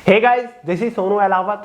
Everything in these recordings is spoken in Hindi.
Hey guys, this is Sonu Alawat.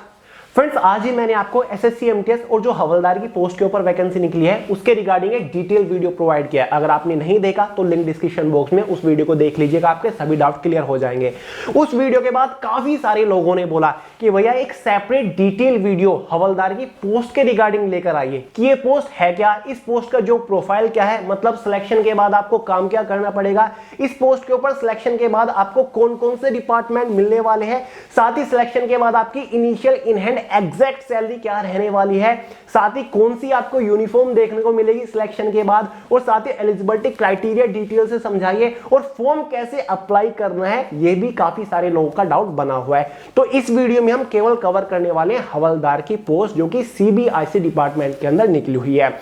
Friends, आज ही मैंने आपको एसएससी एमटीएस और जो हवलदार की पोस्ट के ऊपर वैकेंसी निकली है उसके रिगार्डिंग एक डिटेल वीडियो प्रोवाइड किया है। अगर आपने नहीं देखा तो लिंक डिस्क्रिप्शन बॉक्स में उस वीडियो को देख लीजिएगा, आपके सभी डाउट क्लियर हो जाएंगे। उस वीडियो के बाद काफी सारे लोगों ने बोला कि भैया एक सेपरेट डिटेल वीडियो हवलदार की पोस्ट के रिगार्डिंग लेकर आइए कि ये पोस्ट है क्या, इस पोस्ट का जो प्रोफाइल क्या है, मतलब सिलेक्शन के बाद आपको काम क्या करना पड़ेगा, इस पोस्ट के ऊपर सिलेक्शन के बाद आपको कौन कौन से डिपार्टमेंट मिलने वाले हैं, साथ ही सिलेक्शन के बाद आपकी initial in hand exact salary क्या रहने वाली है, साथ ही कौन सी आपको यूनिफॉर्म देखने को मिलेगी सिलेक्शन के बाद, और साथ ही एलिजिबिलिटी क्राइटेरिया डिटेल से समझाइए और फॉर्म कैसे अप्लाई करना है, ये भी काफी सारे लोगों का डाउट बना हुआ है। तो इस वीडियो में हम केवल कवर करने वाले हैं हवलदार की पोस्ट जो कि सीबीआईसी डिपार्टमेंट के अंदर निकली हुई है।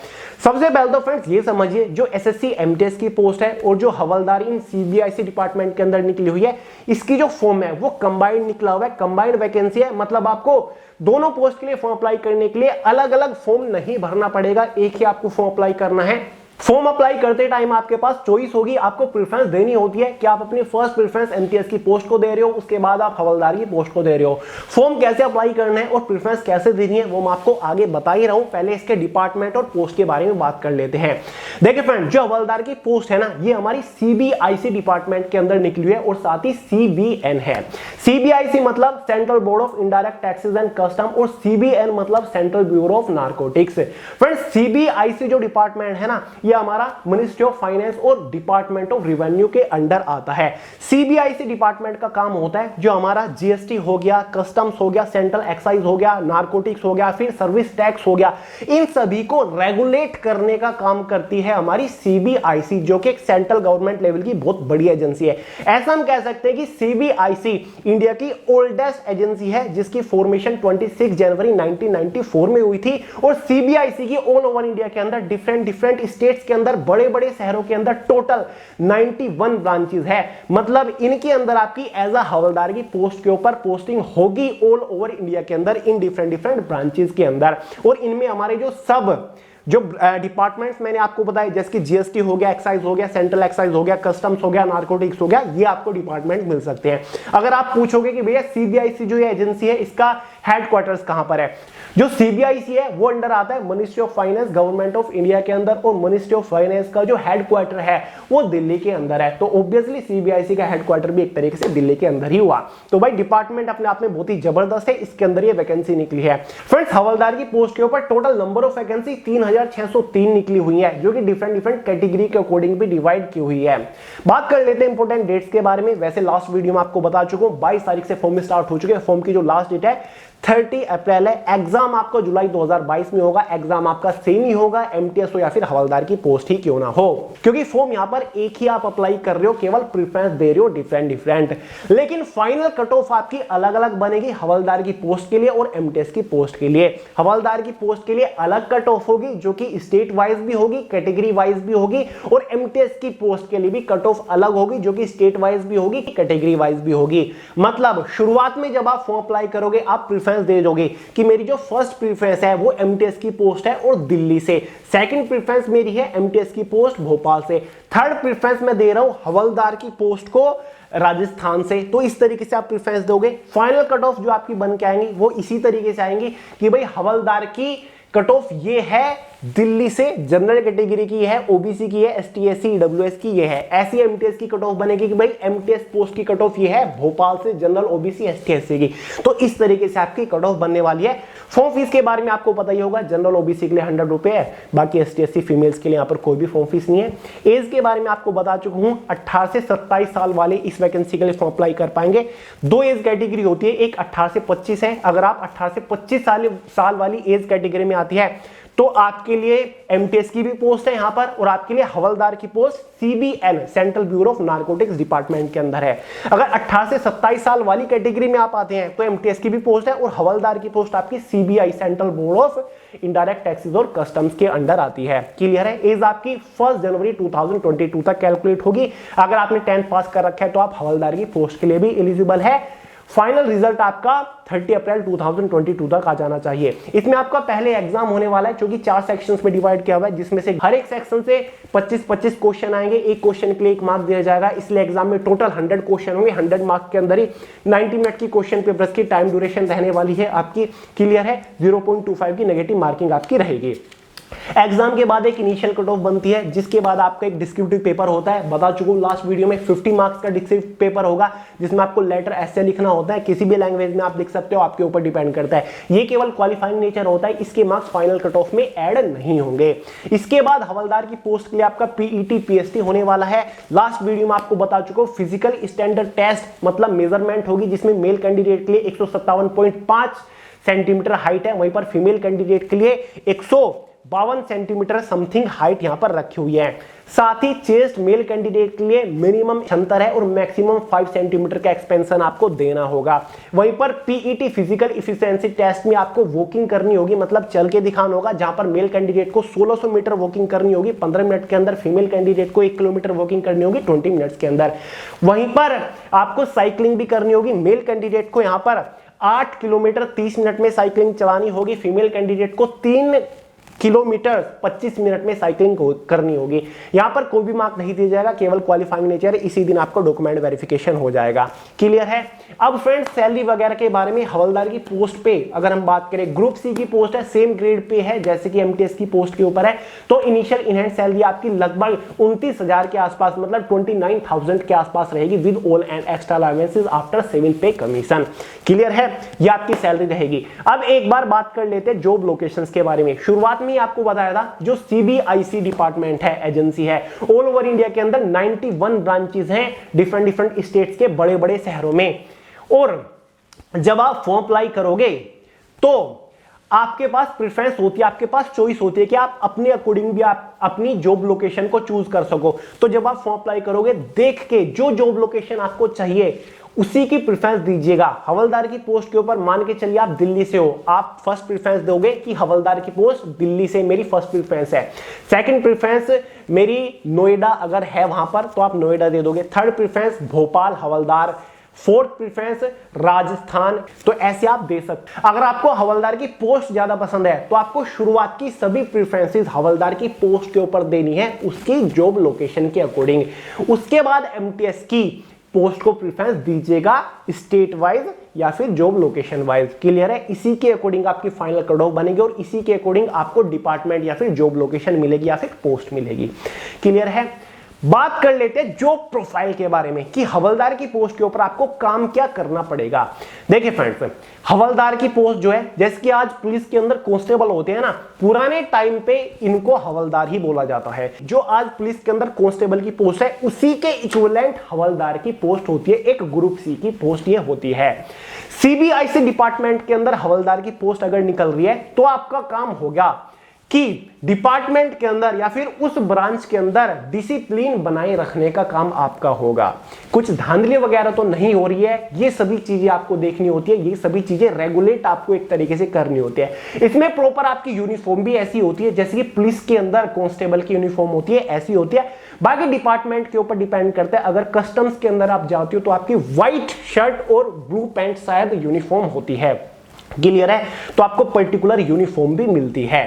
सबसे पहले तो फ्रेंड्स ये समझिए, जो एसएससी एमटीएस की पोस्ट है और जो हवलदार इन सीबीआईसी डिपार्टमेंट के अंदर निकली हुई है, इसकी जो फॉर्म है वो कंबाइंड निकला हुआ है, कंबाइंड वैकेंसी है। मतलब आपको दोनों पोस्ट के लिए फॉर्म अप्लाई करने के लिए अलग अलग फॉर्म नहीं भरना पड़ेगा, एक ही आपको फॉर्म अप्लाई करना है। फॉर्म अप्लाई करते टाइम आपके पास चॉइस होगी, आपको प्रेफरेंस देनी होती है कि आप अपनी फर्स्ट प्रेफरेंस एमटीएस की पोस्ट को दे रहे हो, उसके बाद आप हवलदार की पोस्ट को दे रहे हो। फॉर्म कैसे अप्लाई करना है और प्रेफरेंस कैसे देनी है वो मैं आपको आगे बता ही रहा हूं। पहले इसके डिपार्टमेंट और पोस्ट के बारे में बात कर लेते हैं। देखिए फ्रेंड, जो हवलदार की पोस्ट है ना, ये हमारी सीबीआईसी डिपार्टमेंट के अंदर निकली है और साथ ही सीबीएन है। सीबीआईसी मतलब central board of indirect taxes and custom और सीबीएन मतलब central bureau of narcotics. Friends, CBIC जो डिपार्टमेंट है ना, ये हमारा मिनिस्ट्री ऑफ फाइनेंस और डिपार्टमेंट ऑफ रेवेन्यू के अंडर आता है। सीबीआईसी डिपार्टमेंट का काम होता है जो हमारा जीएसटी हो गया, कस्टम्स हो गया, सेंट्रल एक्साइज हो गया, नारकोटिक्स हो गया, फिर सर्विस टैक्स हो गया, इन सभी को रेगुलेट करने का काम करती है हमारी सीबीआईसी, जो कि एक सेंट्रल गवर्नमेंट लेवल की बहुत बड़ी एजेंसी है। ऐसा हम कह सकते हैं कि सीबीआईसी इंडिया की ओल्डेस्ट एजेंसी है, जिसकी फॉर्मेशन 26 जनवरी 1994 में हुई थी। और सीबीआईसी की ऑल ओवर इंडिया के अंदर डिफरेंट स्टेट्स के अंदर, बड़े बड़े शहरों के अंदर टोटल 91 ब्रांचेस है। मतलब इनके अंदर आपकी एज अ हवलदार की पोस्ट के ऊपर पोस्टिंग होगी ऑल ओवर इंडिया के अंदर, इन डिफरेंट ब्रांचेस के अंदर। और इनमें हमारे जो डिपार्टमेंट्स मैंने आपको बताया, जैसे कि जीएसटी हो गया, एक्साइज हो गया, सेंट्रल एक्साइज हो गया, कस्टम्स हो गया, नारकोटिक्स हो गया, ये आपको डिपार्टमेंट मिल सकते हैं। अगर आप पूछोगे कि भैया सीबीआईसी जो ये एजेंसी है, इसका हेडक्वार्टर्स कहां पर है, जो सीबीआईसी है वो अंडर आता है ministry of finance government of India के अंदर, और मिनिस्ट्री ऑफ फाइनेंस का जो हेडक्वार्टर है वो दिल्ली के अंदर है। तो ऑब्वियसली सीबीआईसी का हेडक्वार्टर भी एक तरीके से दिल्ली के अंदर ही हुआ। तो भाई डिपार्टमेंट अपने आप में बहुत ही जबरदस्त है, इसके अंदर ये वैकेंसी निकली है। फ्रेंड्स, हवलदार की पोस्ट के ऊपर टोटल नंबर ऑफ वैकेंसी 3603 निकली हुई है, जो कि डिफरेंट कैटेगरी के अकॉर्डिंग भी डिवाइड की हुई है। बात कर लेते हैं इंपोर्टेंट डेट्स के बारे में। वैसे लास्ट वीडियो में आपको बता चुका हूं 22 तारीख से फॉर्म स्टार्ट हो चुके हैं। फॉर्म की जो लास्ट डेट है 30 अप्रैल है। एग्जाम आपका जुलाई 2022 में होगा। एग्जाम आपका सेम ही होगा, एमटीएस हो या फिर हवलदार की पोस्ट ही क्यों ना हो, क्योंकि फॉर्म यहां पर एक ही आप अप्लाई कर रहे हो, केवल प्रेफरेंस दे रहे हो डिफरेंट। लेकिन फाइनल कट ऑफ आपकी अलग अलग बनेगी हवलदार की पोस्ट के लिए और एमटीएस की पोस्ट के लिए। हवलदार की पोस्ट के लिए अलग कट ऑफ होगी, जो कि स्टेट वाइज भी होगी, कैटेगरी वाइज भी होगी, और एमटीएस की पोस्ट के लिए भी कट ऑफ अलग होगी, जो कि स्टेट वाइज भी होगी, कैटेगरी वाइज भी होगी। मतलब शुरुआत में जब आप फॉर्म अप्लाई करोगे, आप दे दोगे कि मेरी जो फर्स्ट प्रेफरेंस है वो एमटीएस की पोस्ट है और दिल्ली से, सेकंड प्रेफरेंस मेरी है एमटीएस की पोस्ट भोपाल से, थर्ड प्रेफरेंस मैं दे रहा हूं हवलदार की पोस्ट को राजस्थान से। तो इस तरीके से आप प्रेफरेंस दोगे। फाइनल कट ऑफ जो आपकी बन के आएंगी वो इसी तरीके से आएंगी कि भाई हवलदार की कट ऑफ ये है दिल्ली से, जनरल कैटेगरी की है, ओबीसी की है, एसटी एससी ईडब्ल्यूएस की ये है। ऐसी एमटीएस की कट ऑफ बनेगी कि भाई एमटीएस पोस्ट की कट ऑफ ये है भोपाल से, जनरल ओबीसी एसटी एससी की। तो इस तरीके से आपकी कट ऑफ बनने वाली है। फॉर्म फीस के बारे में आपको पता ही होगा, जनरल ओबीसी के लिए 100 रुपए है, बाकी एसटी एससी फीमेल्स के लिए यहाँ पर कोई भी फॉर्म फीस नहीं है। एज के बारे में आपको बता चुका हूं, 18 से 27 साल वाले इस वैकेंसी के लिए फॉर्म अप्लाई कर पाएंगे। दो एज कैटेगरी होती है, एक 18 से 25 है। अगर आप 18 से 25 साल वाली एज कैटेगरी में आती है तो आपके लिए एमटीएस की भी पोस्ट है यहां पर, और आपके लिए हवलदार की post CBN central bureau of narcotics department के अंदर है। अगर 18 से 27 साल वाली कैटेगरी में आप आते हैं तो एमटीएस की भी पोस्ट है, और हवलदार की पोस्ट आपकी CBI central board of indirect taxes और कस्टम्स के अंडर आती है। क्लियर है? एज आपकी 1 जनवरी 2022 तक कैलकुलेट होगी। अगर आपने 10th पास कर रखा है तो आप हवलदार की पोस्ट के लिए भी एलिजिबल है। फाइनल रिजल्ट आपका 30 अप्रैल 2022 तक आ जाना चाहिए। इसमें आपका पहले एग्जाम होने वाला है जो कि 4 सेक्शंस में डिवाइड किया हुआ है, जिसमें से हर एक सेक्शन से 25-25 क्वेश्चन आएंगे। एक क्वेश्चन के लिए 1 मार्क दिया जाएगा, इसलिए एग्जाम में टोटल 100 क्वेश्चन होंगे। 100 मार्क के अंदर ही 90 मिनट की क्वेश्चन पेपर्स की टाइम ड्यूरेशन रहने वाली है आपकी। क्लियर है? 0.25 की नेगेटिव मार्किंग आपकी रहेगी। एग्जाम के बाद एक इनिशियल कट ऑफ बनती है, जिसके बाद आपका एक डिस्क्रिप्टिव पेपर होता है। बता चुका हूं लास्ट वीडियो में 50 मार्क्स का डिस्क्रिप्टिव पेपर होगा, जिसमें आपको लेटर ऐसे लिखना होता है। किसी भी लैंग्वेज में आप लिख सकते हो, आपके ऊपर डिपेंड करता है। ये केवल क्वालिफाइंग नेचर होता है, इसके मार्क्स फाइनल कट ऑफ में ऐड नहीं होंगे। इसके बाद हवलदार की पोस्ट के लिए आपका पीईटी पीएसटी होने वाला है। लास्ट वीडियो में आपको बता चुका हूं फिजिकल स्टैंडर्ड टेस्ट मतलब मेजरमेंट होगी, जिसमें मेल कैंडिडेट के लिए 157.5 सेंटीमीटर हाइट है, वहीं पर फीमेल कैंडिडेट के लिए 152 सेंटीमीटर समथिंग हाइट यहां पर रखी हुई है। साथ ही चेस्ट मेल कैंडिडेट के लिए मिनिमम 76 है और मैक्सिमम 5 सेंटीमीटर का एक्सपेंशन आपको देना होगा। वहीं पर पीईटी फिजिकल इफिशिएंसी टेस्ट में आपको वॉकिंग करनी होगी, मतलब चल के दिखाना होगा, जहां पर मेल कैंडिडेट को 1600 मीटर वॉकिंग करनी होगी 15 मिनट के अंदर, फीमेल कैंडिडेट को 1 किलोमीटर वॉकिंग करनी होगी 20 मिनट्स के अंदर। वहीं पर आपको साइकिलिंग भी करनी होगी। मेल कैंडिडेट को यहां पर 8 किलोमीटर 30 मिनट में साइकिलिंग चलानी होगी, फीमेल कैंडिडेट को 3 किलोमीटर 25 मिनट में साइकिलिंग करनी होगी। यहां पर कोई भी मार्क नहीं दिया जाएगा, केवल क्वालिफाइंग नेचर है। इसी दिन आपका डॉक्यूमेंट वेरिफिकेशन हो जाएगा। क्लियर है? अब फ्रेंड्स सैलरी वगैरह के बारे में, हवलदार की पोस्ट पे अगर हम बात करें, ग्रुप सी की पोस्ट है, सेम ग्रेड पे है जैसे कि एमटीएस की पोस्ट के ऊपर है, तो इनिशियल इन हैंड सैलरी आपकी लगभग 29,000 के आसपास, मतलब 29,000 के आसपास रहेगी with all and extra allowances after 7 पे कमीशन। क्लियर है? ये आपकी सैलरी रहेगी। अब एक बार बात कर लेते हैं जॉब लोकेशंस के बारे में। शुरुआत में आपको बताया था जो सीबीआईसी डिपार्टमेंट है, एजेंसी है, ऑल ओवर इंडिया के अंदर 91 ब्रांचेस हैं डिफरेंट स्टेट्स के बड़े बड़े शहरों में। और जब आप फॉर्म अप्लाई करोगे तो आपके पास प्रेफरेंस होती है, आपके पास चॉइस होती है कि आप अपने अकॉर्डिंग भी आप अपनी जॉब लोकेशन को चूज कर सको। तो जब आप फॉर्म अप्लाई करोगे, देख के जो जॉब लोकेशन आपको चाहिए उसी की प्रेफरेंस दीजिएगा। हवलदार की पोस्ट के ऊपर मान के चलिए आप दिल्ली से हो, आप फर्स्ट प्रेफरेंस दोगे कि हवलदार की पोस्ट दिल्ली से मेरी फर्स्ट प्रेफरेंस है। सेकंड प्रेफरेंस मेरी नोएडा अगर है वहां पर तो आप नोएडा दे दोगे। थर्ड प्रेफरेंस भोपाल हवलदार, फोर्थ प्रेफरेंस राजस्थान। तो ऐसे आप दे सकते। अगर आपको हवलदार की पोस्ट ज्यादा पसंद है तो आपको शुरुआत की सभी प्रेफरेंसेस हवलदार की पोस्ट के ऊपर देनी है, उसकी जॉब लोकेशन के अकॉर्डिंग। उसके बाद एमटीएस की पोस्ट को प्रेफरेंस दीजिएगा स्टेट वाइज या फिर जॉब लोकेशन वाइज। क्लियर है? इसी के अकॉर्डिंग आपकी फाइनल कट ऑफ बनेगी और इसी के अकॉर्डिंग आपको डिपार्टमेंट या फिर जॉब लोकेशन मिलेगी या फिर पोस्ट मिलेगी। क्लियर है? बात कर लेते हैं जॉब प्रोफाइल के बारे में कि हवलदार की पोस्ट के ऊपर आपको काम क्या करना पड़ेगा। देखिए फ्रेंड्स, हवलदार की पोस्ट जो है, जैसे कि आज पुलिस के अंदर कांस्टेबल होते हैं ना, पुराने टाइम पे इनको हवलदार ही बोला जाता है। जो आज पुलिस के अंदर कांस्टेबल की पोस्ट है, उसी के इक्विवेलेंट हवलदार की पोस्ट होती है, एक ग्रुप सी की पोस्ट ये होती है। सीबीआईसी डिपार्टमेंट के अंदर हवलदार की पोस्ट अगर निकल रही है तो आपका काम होगा कि डिपार्टमेंट के अंदर या फिर उस ब्रांच के अंदर डिसिप्लिन बनाए रखने का काम आपका होगा। कुछ धांधली वगैरह तो नहीं हो रही है, ये सभी चीजें आपको देखनी होती है, ये सभी चीजें रेगुलेट आपको एक तरीके से करनी होती है। इसमें प्रॉपर आपकी यूनिफॉर्म भी ऐसी होती है जैसे कि पुलिस के अंदर कांस्टेबल की यूनिफॉर्म होती है, ऐसी होती है। बाकी डिपार्टमेंट के ऊपर डिपेंड करता है। अगर कस्टम्स के अंदर आप जाते हो तो आपकी व्हाइट शर्ट और ब्लू पैंट शायद यूनिफॉर्म होती है। क्लियर है? तो आपको पर्टिकुलर यूनिफॉर्म भी मिलती है।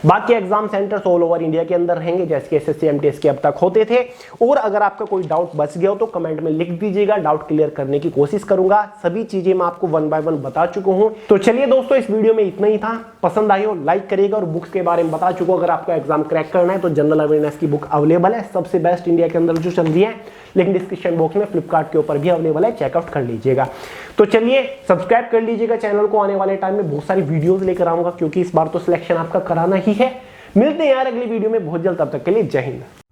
बाकी exam centres all over India के अंदर रहेंगे जैसे कि एसएससी एमटीएस के अब तक होते थे। और अगर आपका कोई डाउट बच गया हो तो कमेंट में लिख दीजिएगा, डाउट क्लियर करने की कोशिश करूंगा। सभी चीजें मैं आपको 1 बाय 1 बता चुका हूं। तो चलिए दोस्तों, इस वीडियो में इतना ही था। पसंद आई हो लाइक करिएगा और बुक्स के बारे में बता चुका हूं। अगर आपको एग्जाम क्रैक करना है तो जनरल अवेयरनेस की बुक अवेलेबल है, सबसे बेस्ट इंडिया के अंदर जो चल रही है। लिंक डिस्क्रिप्शन बॉक्स में फ्लिपकार्ट के ऊपर भी अवेलेबल है, चेकआउट कर लीजिएगा। तो चलिए सब्सक्राइब कर लीजिएगा चैनल को, आने वाले टाइम में बहुत सारी वीडियोस लेकर आऊंगा क्योंकि इस बार तो सिलेक्शन आपका कराना ही है। मिलते हैं यार अगली वीडियो में बहुत जल्द, तब तक के लिए जय हिंद।